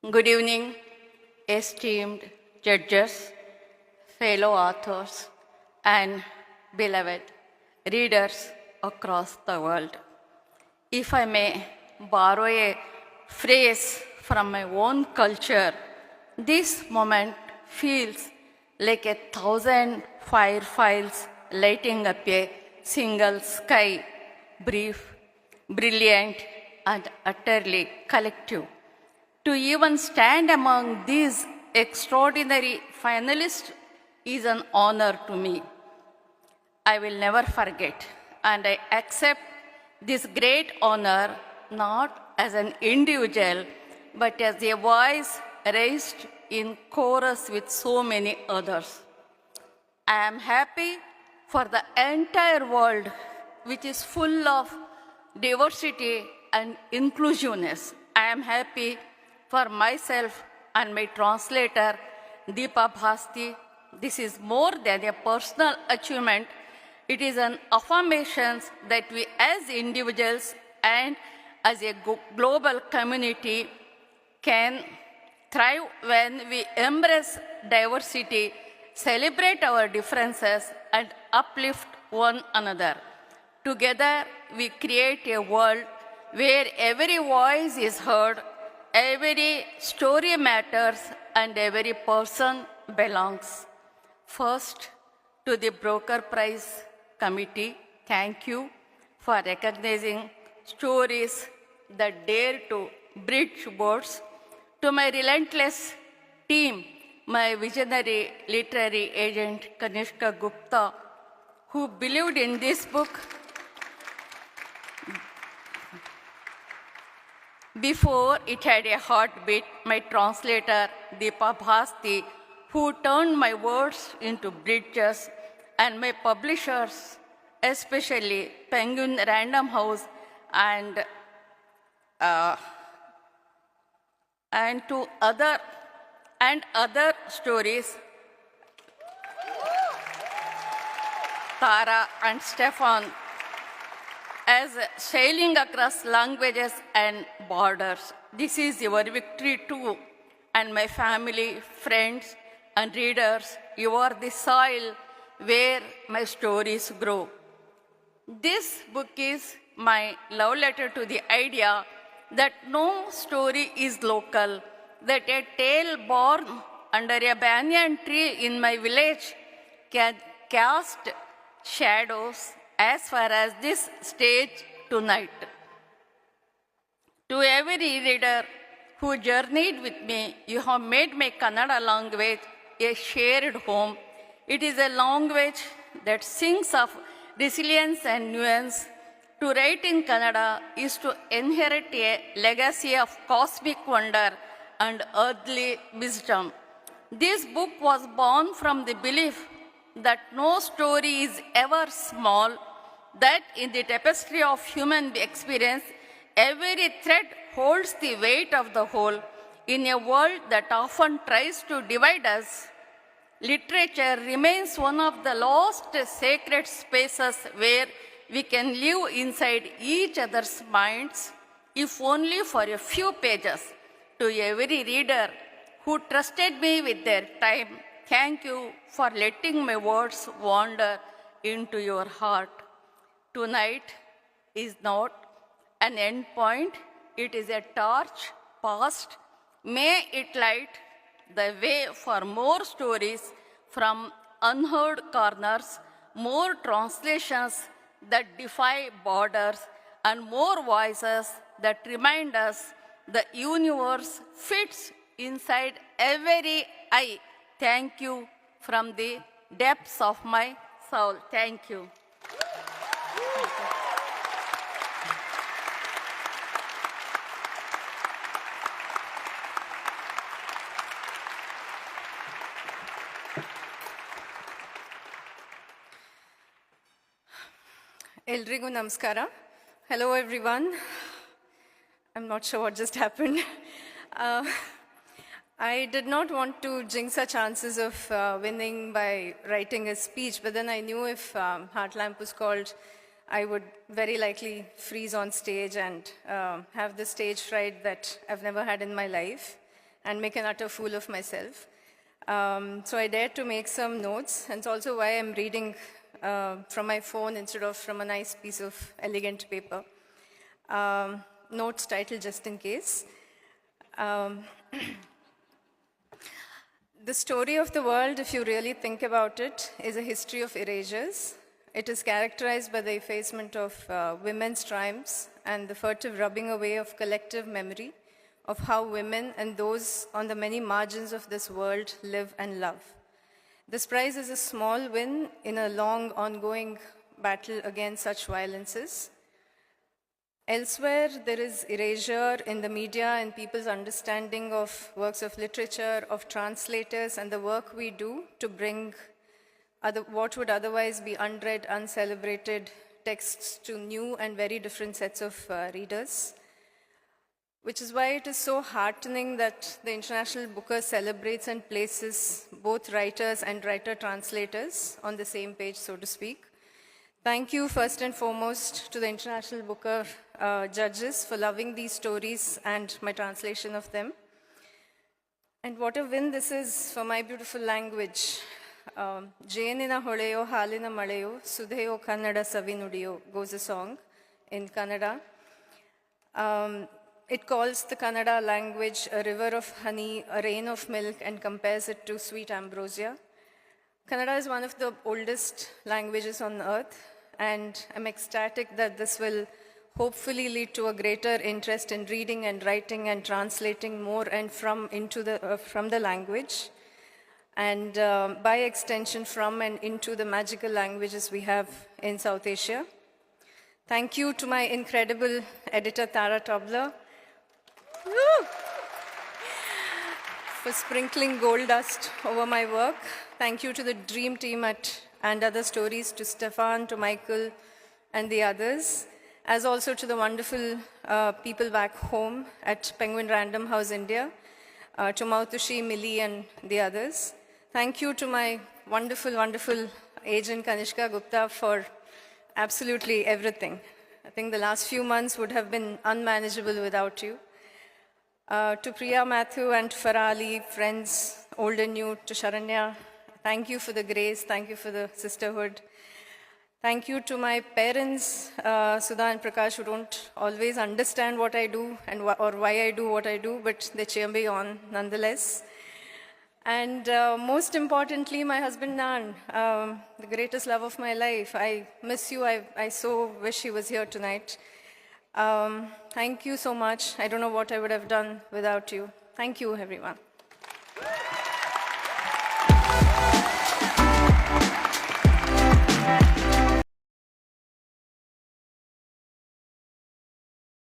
Good evening, esteemed judges, fellow authors, and beloved readers across the world. If I may borrow a phrase from my own culture, this moment feels like 1,000 fireflies lighting up a single sky, brief, brilliant, and utterly collective. To even stand among these extraordinary finalists is an honor to me. I will never forget, and I accept this great honor not as an individual, but as a voice raised in chorus with so many others. I am happy for the entire world, which is full of diversity and inclusiveness. I am happy for myself and my translator, Deepa Bhasti. This is more than a personal achievement. It is an affirmation that we as individuals and as a global community can thrive when we embrace diversity, celebrate our differences, and uplift one another. Together, we create a world where every voice is heard, every story matters, and every person belongs. First, to the Broker Prize Committee, thank you for recognizing stories that dare to bridge boards. To my relentless team, my visionary literary agent Kanishka Gupta, who believed in this book before it had a heartbeat, my translator Deepa Bhasti, who turned my words into bridges, and my publishers, especially Penguin Random House and to other stories, Tara and Stefan, as sailing across languages and borders. This is your victory too, and my family, friends, and readers, you are the soil where my stories grow. This book is my love letter to the idea that no story is local, that a tale born under a banyan tree in my village can cast shadows as far as this stage tonight. To every reader who journeyed with me, you have made my Kannada language a shared home. It is a language that sings of resilience and nuance. To write in Kannada is to inherit a legacy of cosmic wonder and earthly wisdom. This book was born from the belief that no story is ever small, that in the tapestry of human experience, every thread holds the weight of the whole. In a world that often tries to divide us, literature remains one of the lost sacred spaces where we can live inside each other's minds, if only for a few pages. To every reader who trusted me with their time, thank you for letting my words wander into your heart. Tonight is not an end point, it is a torch passed. May it light the way for more stories from unheard corners, more translations that defy borders, and more voices that remind us the universe fits inside every eye. Thank you from the depths of my soul. Thank you. Eldrigu Namaskara. Hello, everyone. I'm not sure what just happened. I did not want to jinx our chances of winning by writing a speech, but then I knew if Heartlamp was called, I would very likely freeze on stage and have the stage fright that I've never had in my life. and make an utter fool of myself. So I dared to make some notes, and it's also why I'm reading from my phone instead of from a nice piece of elegant paper. Notes titled Just in Case. The story of the world, if you really think about it, is a history of erasures. It is characterized by the effacement of women's triumphs and the furtive rubbing away of collective memory of how women and those on the many margins of this world live and love. This prize is a small win in a long, ongoing battle against such violences. Elsewhere, there is erasure in the media and people's understanding of works of literature, of translators, and the work we do to bring what would otherwise be unread, uncelebrated texts to new and very different sets of readers. Which is why it is so heartening that the International Booker celebrates and places both writers and writer-translators on the same page, so to speak. Thank you, first and foremost, to the International Booker judges for loving these stories and my translation of them. And what a win this is for my beautiful language. Jenina holeyo, halina maleyo, sudheyo kannada savinudiyo goes a song in Kannada. It calls the Kannada language a river of honey, a rain of milk, and compares it to sweet ambrosia. Kannada is one of the oldest languages on earth, and I'm ecstatic that this will hopefully lead to a greater interest in reading and writing and translating more and from the language, and by extension from and into the magical languages we have in South Asia. Thank you to my incredible editor, Tara Tobler, for sprinkling gold dust over my work. Thank you to the dream team at And Other Stories, to Stefan, to Michael, and the others, as also to the wonderful people back home at Penguin Random House India, to Mautushi, Millie, and the others. Thank you to my wonderful, wonderful agent, Kanishka Gupta, for absolutely everything. I think the last few months would have been unmanageable without you. To Priya, Matthew, and Farali, friends, old and new, to Sharanya, thank you for the grace, thank you for the sisterhood. Thank you to my parents, Sudha and Prakash, who don't always understand what I do and or why I do what I do, but they cheer me on nonetheless. And most importantly, my husband Nan, the greatest love of my life. I miss you. I so wish he was here tonight. Thank you so much. I don't know what I would have done without you. Thank you, everyone.